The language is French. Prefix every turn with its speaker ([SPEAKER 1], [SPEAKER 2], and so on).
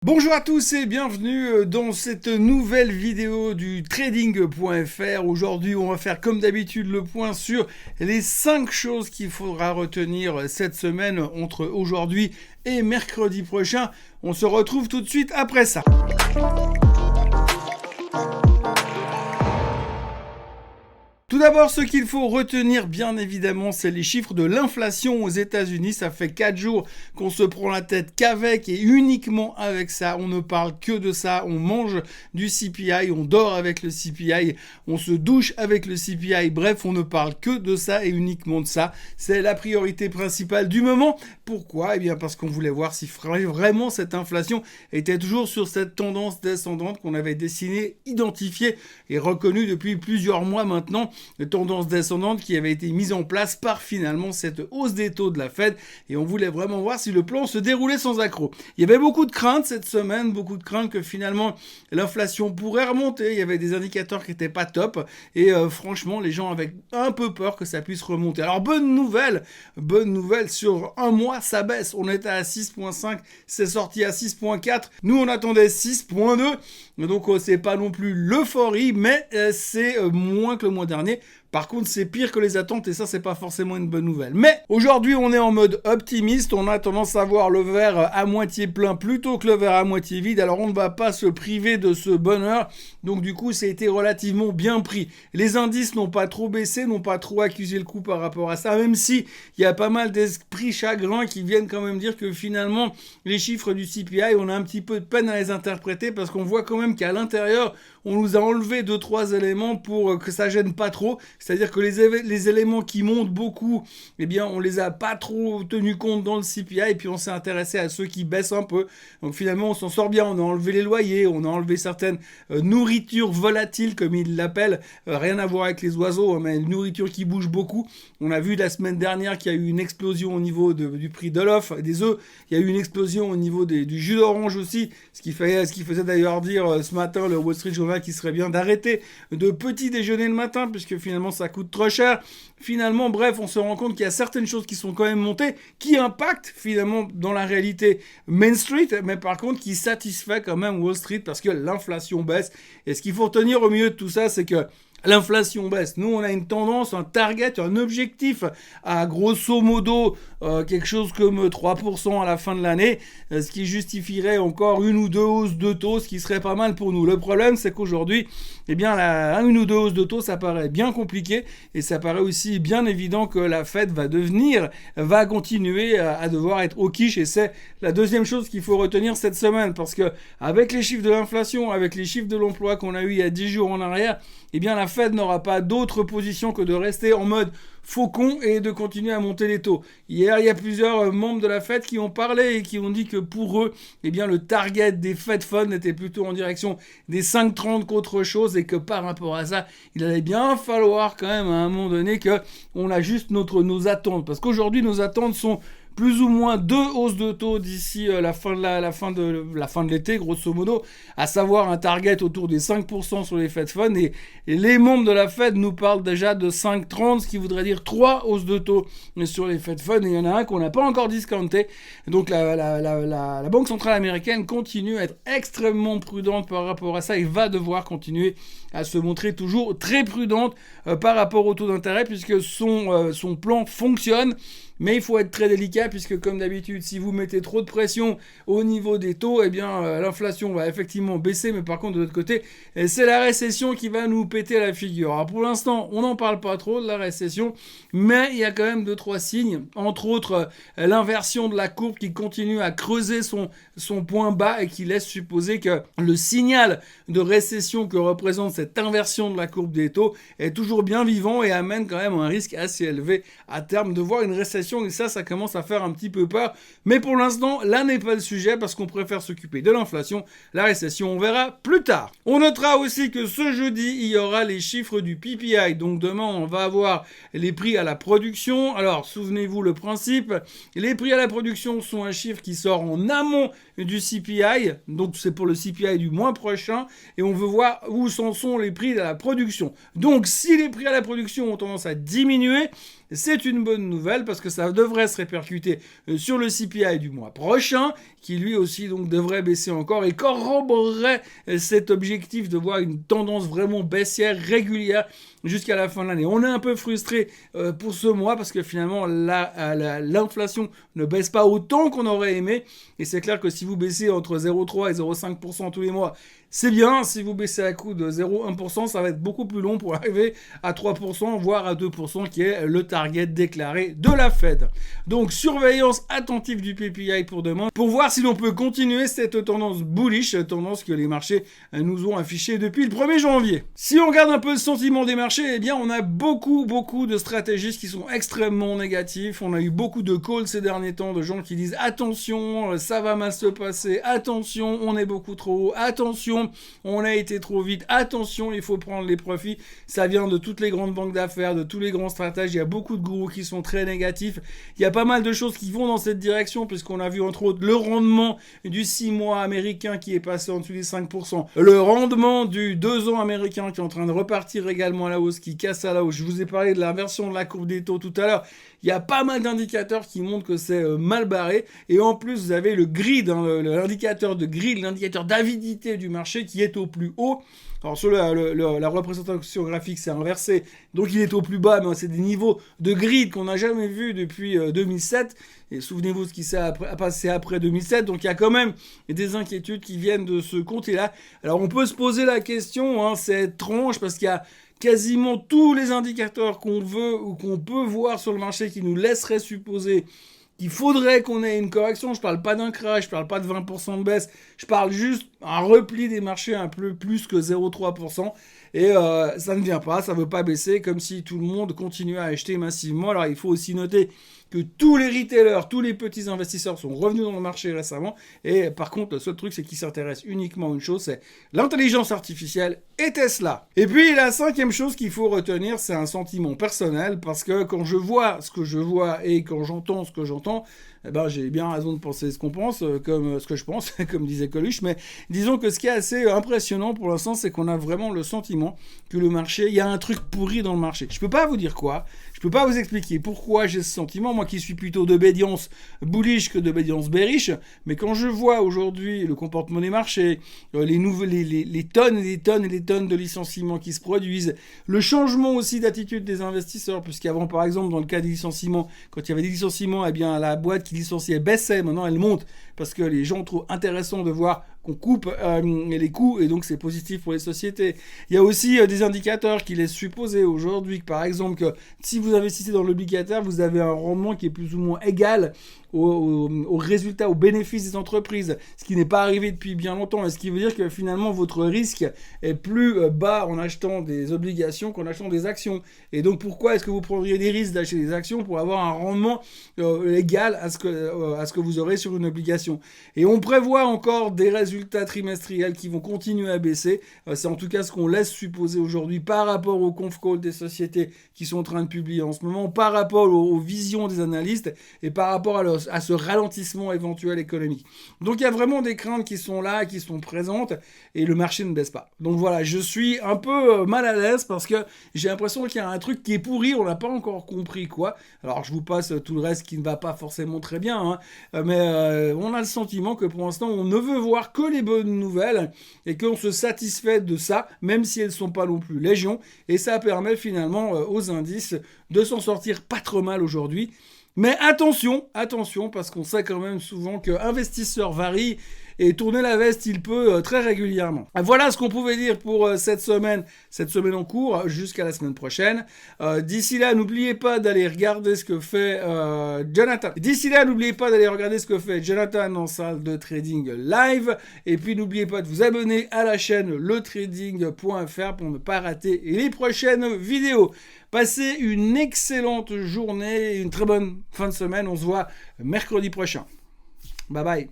[SPEAKER 1] Bonjour à tous et bienvenue dans cette nouvelle vidéo du trading.fr. Aujourd'hui, on va faire comme d'habitude le point sur les 5 choses qu'il faudra retenir cette semaine entre aujourd'hui et mercredi prochain. On se retrouve tout de suite après ça. Tout d'abord, ce qu'il faut retenir, bien évidemment, c'est les chiffres de l'inflation aux États-Unis. Ça fait 4 jours qu'on se prend la tête qu'avec et uniquement avec ça. On ne parle que de ça. On mange du CPI, on dort avec le CPI, on se douche avec le CPI. Bref, on ne parle que de ça et uniquement de ça. C'est la priorité principale du moment. Pourquoi ? Eh bien, parce qu'on voulait voir si vraiment cette inflation était toujours sur cette tendance descendante qu'on avait dessinée, identifiée et reconnue depuis plusieurs mois maintenant. De tendance descendante qui avait été mise en place par finalement cette hausse des taux de la Fed, et on voulait vraiment voir si le plan se déroulait sans accroc. Il y avait beaucoup de craintes cette semaine, beaucoup de craintes que finalement l'inflation pourrait remonter. Il y avait des indicateurs qui n'étaient pas top et franchement les gens avaient un peu peur que ça puisse remonter. Alors bonne nouvelle, sur un mois ça baisse. On était à 6.5, c'est sorti à 6.4. Nous on attendait 6.2, donc c'est pas non plus l'euphorie, mais c'est moins que le mois dernier. Par contre, c'est pire que les attentes et ça, c'est pas forcément une bonne nouvelle. Mais aujourd'hui, on est en mode optimiste. On a tendance à voir le verre à moitié plein plutôt que le verre à moitié vide. Alors, on ne va pas se priver de ce bonheur. Donc, du coup, ça a été relativement bien pris. Les indices n'ont pas trop baissé, n'ont pas trop accusé le coup par rapport à ça, même si il y a pas mal d'esprits chagrins qui viennent quand même dire que finalement, les chiffres du CPI, on a un petit peu de peine à les interpréter parce qu'on voit quand même qu'à l'intérieur, on nous a enlevé 2-3 éléments pour que ça gêne pas trop. C'est-à-dire que les éléments qui montent beaucoup, eh bien, on les a pas trop tenus compte dans le CPI et puis on s'est intéressé à ceux qui baissent un peu. Donc finalement, on s'en sort bien. On a enlevé les loyers, on a enlevé certaines nourritures volatiles, comme ils l'appellent. Rien à voir avec les oiseaux, hein, mais une nourriture qui bouge beaucoup. On a vu la semaine dernière qu'il y a eu une explosion au niveau du prix de l'œuf, des œufs. Il y a eu une explosion au niveau du jus d'orange aussi, ce qui faisait d'ailleurs dire ce matin le Wall Street Journal qu'il serait bien d'arrêter de petit déjeuner le matin, puisque finalement ça coûte trop cher. Finalement, bref, on se rend compte qu'il y a certaines choses qui sont quand même montées, qui impactent finalement dans la réalité Main Street, mais par contre qui satisfait quand même Wall Street parce que l'inflation baisse. Et ce qu'il faut retenir au milieu de tout ça, c'est que l'inflation baisse. Nous, on a une tendance, un target, un objectif à grosso modo quelque chose comme 3% à la fin de l'année, ce qui justifierait encore une ou deux hausses de taux, ce qui serait pas mal pour nous. Le problème, c'est qu'aujourd'hui, eh bien, une ou deux hausses de taux, ça paraît bien compliqué et ça paraît aussi bien évident que la Fed va continuer à devoir être au quiche, et c'est la deuxième chose qu'il faut retenir cette semaine, parce que avec les chiffres de l'inflation, avec les chiffres de l'emploi qu'on a eu il y a 10 jours en arrière, eh bien la Fed n'aura pas d'autre position que de rester en mode faucon et de continuer à monter les taux. Hier, il y a plusieurs membres de la Fed qui ont parlé et qui ont dit que pour eux, eh bien le target des Fed Funds était plutôt en direction des 5,30 qu'autre chose, et que par rapport à ça, il allait bien falloir quand même à un moment donné que on ajuste nos attentes, parce qu'aujourd'hui nos attentes sont plus ou moins 2 hausses de taux d'ici la fin de l'été, grosso modo, à savoir un target autour des 5% sur les Fed Funds, et les membres de la Fed nous parlent déjà de 5,30, ce qui voudrait dire 3 hausses de taux sur les Fed Funds, et il y en a un qu'on n'a pas encore discounté. Donc la Banque Centrale Américaine continue à être extrêmement prudente par rapport à ça, et va devoir continuer à se montrer toujours très prudente par rapport au taux d'intérêt, puisque son plan fonctionne. Mais il faut être très délicat, puisque comme d'habitude, si vous mettez trop de pression au niveau des taux, eh bien l'inflation va effectivement baisser, mais par contre de l'autre côté, c'est la récession qui va nous péter la figure. Alors pour l'instant, on n'en parle pas trop de la récession, mais il y a quand même 2-3 signes, entre autres l'inversion de la courbe qui continue à creuser son point bas et qui laisse supposer que le signal de récession que représente cette inversion de la courbe des taux est toujours bien vivant et amène quand même un risque assez élevé à terme de voir une récession, et ça commence à faire un petit peu peur. Mais pour l'instant, là n'est pas le sujet, parce qu'on préfère s'occuper de l'inflation. La récession, on verra plus tard. On notera aussi que ce jeudi, il y aura les chiffres du PPI. Donc demain, on va avoir les prix à la production. Alors, souvenez-vous le principe. Les prix à la production sont un chiffre qui sort en amont du CPI. Donc c'est pour le CPI du mois prochain. Et on veut voir où sont les prix à la production. Donc si les prix à la production ont tendance à diminuer, c'est une bonne nouvelle, parce que ça devrait se répercuter sur le CPI du mois prochain, qui lui aussi donc devrait baisser encore et corroborerait cet objectif de voir une tendance vraiment baissière régulière jusqu'à la fin de l'année. On est un peu frustré pour ce mois parce que finalement l'inflation ne baisse pas autant qu'on aurait aimé, et c'est clair que si vous baissez entre 0,3 et 0,5% tous les mois, c'est bien. Si vous baissez à coup de 0,1%, ça va être beaucoup plus long pour arriver à 3%, voire à 2%, qui est le target déclaré de la Fed. Donc, surveillance attentive du PPI pour demain, pour voir si l'on peut continuer cette tendance bullish, tendance que les marchés nous ont affichée depuis le 1er janvier. Si on regarde un peu le sentiment des marchés, eh bien, on a beaucoup de stratégistes qui sont extrêmement négatifs. On a eu beaucoup de calls ces derniers temps de gens qui disent « Attention, ça va mal se passer. Attention, on est beaucoup trop haut. Attention, on a été trop vite. Attention, il faut prendre les profits. » Ça vient de toutes les grandes banques d'affaires, de tous les grands stratèges. Il y a beaucoup de gourous qui sont très négatifs. Il y a pas mal de choses qui vont dans cette direction, puisqu'on a vu entre autres le rendement du 6 mois américain qui est passé en dessous des 5%. Le rendement du 2 ans américain qui est en train de repartir également à la hausse, qui casse à la hausse. Je vous ai parlé de l'inversion de la courbe des taux tout à l'heure. Il y a pas mal d'indicateurs qui montrent que c'est mal barré. Et en plus, vous avez le grid, l'indicateur de grid, l'indicateur d'avidité du marché qui est au plus haut. Alors sur la représentation graphique, c'est inversé. Donc il est au plus bas, mais c'est des niveaux de grid qu'on n'a jamais vus depuis 2007. Et souvenez-vous de ce qui s'est passé après 2007. Donc il y a quand même des inquiétudes qui viennent de ce côté-là. Alors on peut se poser la question, c'est étrange parce qu'il y a quasiment tous les indicateurs qu'on veut ou qu'on peut voir sur le marché qui nous laisseraient supposer qu'il faudrait qu'on ait une correction. Je parle pas d'un crash, je parle pas de 20% de baisse, je parle juste un repli des marchés un peu plus que 0,3%. Et ça ne vient pas, ça ne veut pas baisser, comme si tout le monde continuait à acheter massivement. Alors il faut aussi noter que tous les retailers, tous les petits investisseurs sont revenus dans le marché récemment. Et par contre, le seul truc, c'est qu'ils s'intéressent uniquement à une chose, c'est l'intelligence artificielle et Tesla. Et puis la cinquième chose qu'il faut retenir, c'est un sentiment personnel, parce que quand je vois ce que je vois et quand j'entends ce que j'entends, eh ben, j'ai bien raison de penser ce qu'on pense, comme ce que je pense, comme disait Coluche. Mais disons que ce qui est assez impressionnant pour l'instant, c'est qu'on a vraiment le sentiment que le marché, il y a un truc pourri dans le marché. Je peux pas vous dire quoi, je peux pas vous expliquer pourquoi j'ai ce sentiment, moi qui suis plutôt d'obédience bullish que d'obédience bearish, mais quand je vois aujourd'hui le comportement des marchés, les tonnes et les tonnes et les tonnes de licenciements qui se produisent, le changement aussi d'attitude des investisseurs, puisqu'avant, par exemple, dans le cas des licenciements, quand il y avait des licenciements, eh bien, la boîte qui licenciait baissait, maintenant elle monte, parce que les gens trouvent intéressant de voir qu'on coupe les coûts, et donc c'est positif pour les sociétés. Il y a aussi des indicateurs qui laissent supposer aujourd'hui que, par exemple, que si vous investissez dans l'obligataire, vous avez un rendement qui est plus ou moins égal aux résultats, aux bénéfices des entreprises, ce qui n'est pas arrivé depuis bien longtemps, et ce qui veut dire que finalement votre risque est plus bas en achetant des obligations qu'en achetant des actions. Et donc pourquoi est-ce que vous prendriez des risques d'acheter des actions pour avoir un rendement égal à ce que vous aurez sur une obligation? Et on prévoit encore des résultats trimestriels qui vont continuer à baisser. C'est en tout cas ce qu'on laisse supposer aujourd'hui par rapport aux conf calls des sociétés qui sont en train de publier en ce moment, par rapport aux visions des analystes et par rapport à ce ralentissement éventuel économique. Donc il y a vraiment des craintes qui sont là, qui sont présentes, et le marché ne baisse pas. Donc voilà, je suis un peu mal à l'aise parce que j'ai l'impression qu'il y a un truc qui est pourri, on n'a pas encore compris quoi. Alors je vous passe tout le reste qui ne va pas forcément très bien, mais on a le sentiment que pour l'instant on ne veut voir que les bonnes nouvelles et qu'on se satisfait de ça, même si elles ne sont pas non plus légion, et ça permet finalement aux indices de s'en sortir pas trop mal aujourd'hui. Mais attention, parce qu'on sait quand même souvent qu'investisseur varie et tourner la veste, il peut très régulièrement. Voilà ce qu'on pouvait dire pour cette semaine en cours, jusqu'à la semaine prochaine. D'ici là, n'oubliez pas d'aller regarder ce que fait Jonathan. En salle de trading live. Et puis n'oubliez pas de vous abonner à la chaîne letrading.fr pour ne pas rater les prochaines vidéos. Passez une excellente journée, une très bonne fin de semaine. On se voit mercredi prochain. Bye bye.